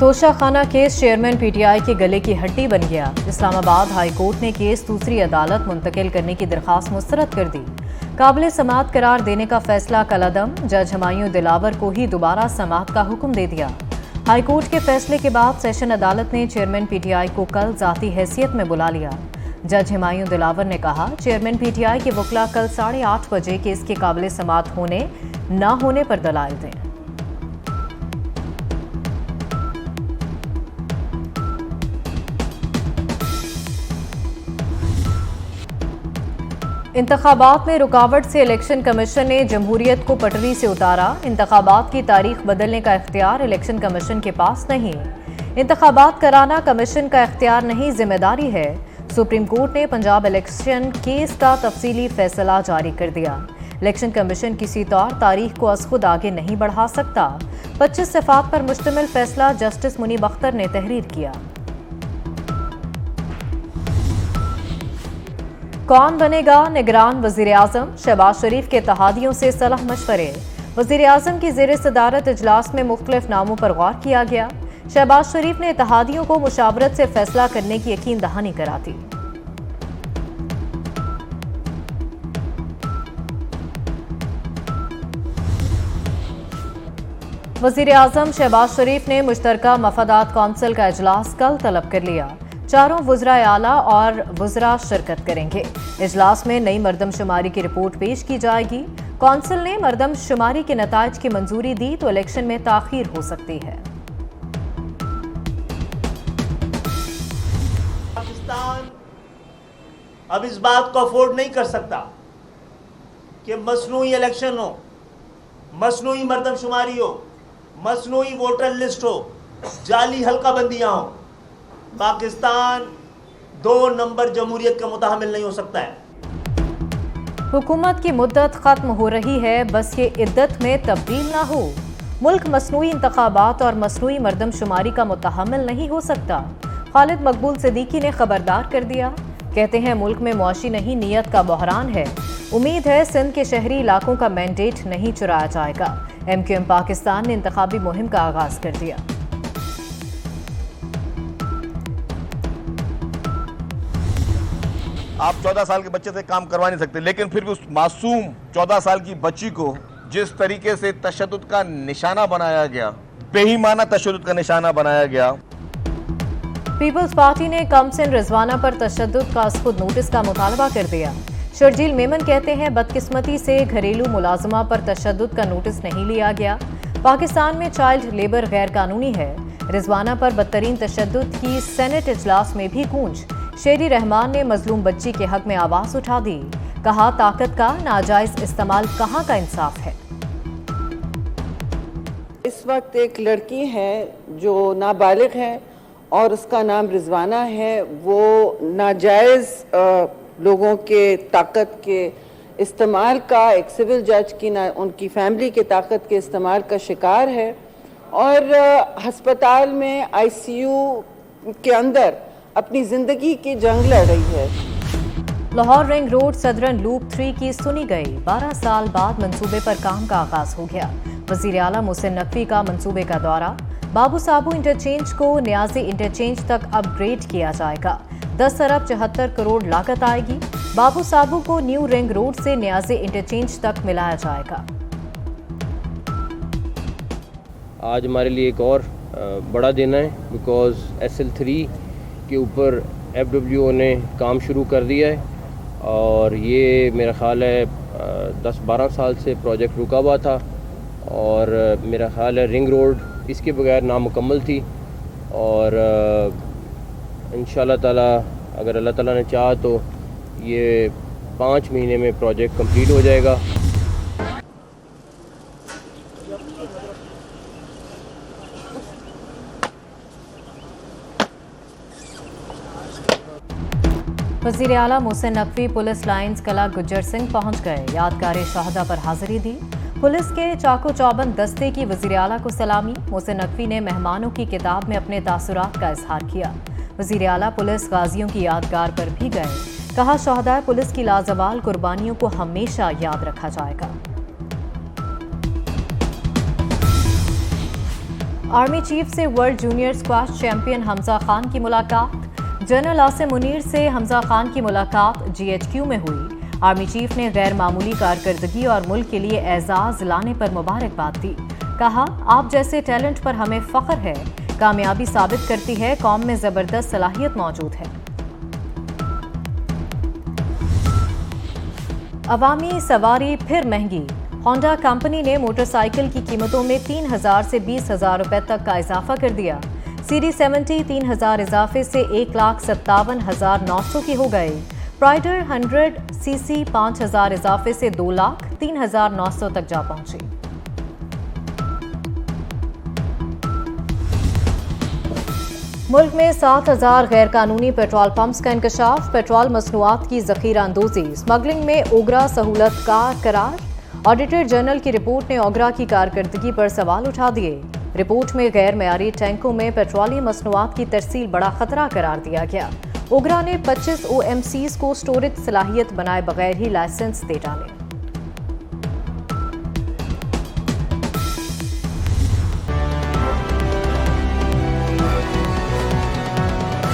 Toshakhana case chairman PTI के गले की हड्डी बन गया। इस्लामाबाद हाई कोर्ट ने केस दूसरी अदालत मुंतकिल करने की दरखास्त मुस्तरद कर दी। काबिल समाअत करार देने का फैसला कलअदम, जज हुमायूं दिलावर को ही दोबारा समाअत का हुक्म दे दिया। हाई कोर्ट के फैसले के बाद सेशन अदालत ने चेयरमैन पीटीआई को कल जाती हैसियत में बुला लिया। जज हुमायूं दिलावर ने कहा, चेयरमैन पीटीआई के वकला कल 8:30 बजे केस के काबिल समाअत होने न होने पर दलाइल दें। इंतखाबात में रुकावट से इलेक्शन कमीशन ने जमहूरियत को पटरी से उतारा। इंतखाबात की तारीख बदलने का इख्तियार इलेक्शन कमीशन के पास नहीं। इंतखाबात कराना कमीशन का इख्तियार नहीं, जिम्मेदारी है। सुप्रीम कोर्ट ने पंजाब इलेक्शन केस का तफसीली फैसला जारी कर दिया। इलेक्शन कमीशन किसी तौर तारीख को अज खुद आगे नहीं बढ़ा सकता। 25 सफ़ात पर मुश्तमिल फैसला जस्टिस मुनीब अख्तर ने तहरीर किया। कौन बनेगा निगरान वजीर आजम? शहबाज शरीफ के इत्तेहादियों से सलाह मशवरे। वजीर आजम की ज़ेर सदारत इजलास में मुख्तलिफ नामों पर गौर किया गया। शहबाज शरीफ ने इत्तेहादियों को मुशावरत से फैसला करने की यकीन दहानी करा दी। वजीर आजम शहबाज शरीफ ने मुश्तरका मफादात कौंसिल का इजलास कल तलब कर लिया। चारों वज़रा आला और वज़रा शिरकत करेंगे। इजलास में नई मरदमशुमारी की रिपोर्ट पेश की जाएगी। कौंसिल ने मरदमशुमारी के नताइज की मंजूरी दी तो इलेक्शन में ताखीर हो सकती है। पाकिस्तान अब इस बात को अफोर्ड नहीं कर सकता कि मसनूई इलेक्शन हो, मसनूई मरदमशुमारी हो, मसनूई वोटर लिस्ट हो, जाली हल्काबंदियां हो। पाकिस्तान 2 नंबर जमहूरियत का मुतहम्मिल नहीं हो सकता है। हुकूमत की मुद्दत खत्म हो रही है, बस ये इद्दत में तब्दील ना हो। मुल्क मसनूई इंतखाबात और मसनूई मरदमशुमारी का मुतहम्मिल नहीं हो सकता। खालिद मकबूल सिद्दीकी ने खबरदार कर दिया। कहते हैं मुल्क में मुआशी नहीं, नीयत का बहरान है। उम्मीद है सिंध के शहरी इलाकों का मैंडेट नहीं चुराया जाएगा। MQM पाकिस्तान ने इंतखाबी मुहिम का आगाज कर दिया। आप 14 साल के बच्चे से काम करवा नहीं सकते, लेकिन फिर भी उस मासूम 14 साल की बच्ची को जिस तरीके से तशद्दुद का निशाना बनाया गया, बेईमाना तशद्दुद का निशाना बनाया गया। पीपल्स पार्टी ने कमसिन रिजवाना पर तशद्दुद का खुद नोटिस का मुतालबा कर दिया। शर्जील मेमन कहते हैं बदकिस्मती से घरेलू मुलाजमा पर तशद्दुद का नोटिस नहीं लिया गया। पाकिस्तान में चाइल्ड लेबर गैर कानूनी है। रिजवाना पर बदतरीन तशद्दुद की सेनेट इजलास में भी गूंज। शेरी रहमान ने मजलूम बच्ची के हक में आवाज उठा दी। कहा, ताकत का नाजायज इस्तेमाल कहाँ का इंसाफ है। इस वक्त एक लड़की है जो नाबालिग है और उसका नाम रिजवाना है। वो नाजायज लोगों के ताकत के इस्तेमाल का, एक सिविल जज की उनकी फैमिली के ताकत के इस्तेमाल का शिकार है और हस्पताल में ICU के अंदर अपनी जिंदगी की जंग लड़ रही है। Lahore ring road southern loop 3 की सुनी गई। 12 साल बाद मंसूबे पर काम का आगाज हो गया। वजीर आला मोहसिन नकवी का मंसूबे का दौरा। बाबू साबू इंटरचेंज को न्याजी इंटरचेंज तक अपग्रेड किया जाएगा। 10 अरब 74 करोड़ लागत आएगी। बाबू साबू को न्यू रिंग रोड से न्याजी इंटरचेंज तक मिलाया जाएगा। आज हमारे लिए एक और बड़ा दिन है, बिकॉज SL3 के ऊपर FWO ने काम शुरू कर दिया है और ये मेरा ख्याल है 10-12 साल से प्रोजेक्ट रुका हुआ था और मेरा ख्याल है रिंग रोड इसके बगैर नामुकम्मल थी और इंशाल्लाह ताला अगर अल्लाह ताला ने चाहा तो ये 5 महीने में प्रोजेक्ट कंप्लीट हो जाएगा। वज़ीर आला मोहसिन नकवी पुलिस लाइन्स कला गुज्जर सिंह पहुंच गए। यादगार शहादा पर हाजिरी दी। पुलिस के चाको चौबंद दस्ते की वज़ीर आला को सलामी। मोहसिन नकवी ने मेहमानों की किताब में अपने तासुरात का इजहार किया। वज़ीर आला पुलिस गाजियों की यादगार पर भी गए। कहा, शहादा पुलिस की लाजवाल कुर्बानियों को हमेशा याद रखा जाएगा। आर्मी चीफ से world junior squash champion Hamza Khan की मुलाकात। जनरल आसिम मुनीर से हमजा खान की मुलाकात GHQ में हुई। आर्मी चीफ ने गैर मामूली कारकर्दगी और मुल्क के लिए एजाज लाने पर मुबारकबाद दी। कहा, आप जैसे टैलेंट पर हमें फख्र है। कामयाबी साबित करती है कौम में जबरदस्त सलाहियत मौजूद है। अवामी सवारी फिर महंगी। होंडा कंपनी ने मोटरसाइकिल की कीमतों में 3,000 से 20,000 रुपए तक का इजाफा कर दिया। CD70 3,000 इजाफे से 1,57,900 की हो गए। प्राइडर 100cc 5,000 इजाफे से 2,03,900 तक जा पहुंची। मुल्क में 7,000 गैर कानूनी पेट्रोल पंप्स का इंकशाफ। पेट्रोल मसनूआत की जखीरा अंदोजी, स्मगलिंग में ओगरा सहूलत का करार। ऑडिटर जनरल की रिपोर्ट ने ओगरा की कारकर्दगी पर सवाल उठा दिए। रिपोर्ट में गैर मयारी टैंकों में पेट्रोलियम मसनूआत की तरसील बड़ा खतरा करार दिया गया। ओगरा ने 25 OMCs को स्टोरेज सलाहियत बनाए बगैर ही लाइसेंस दे डाले।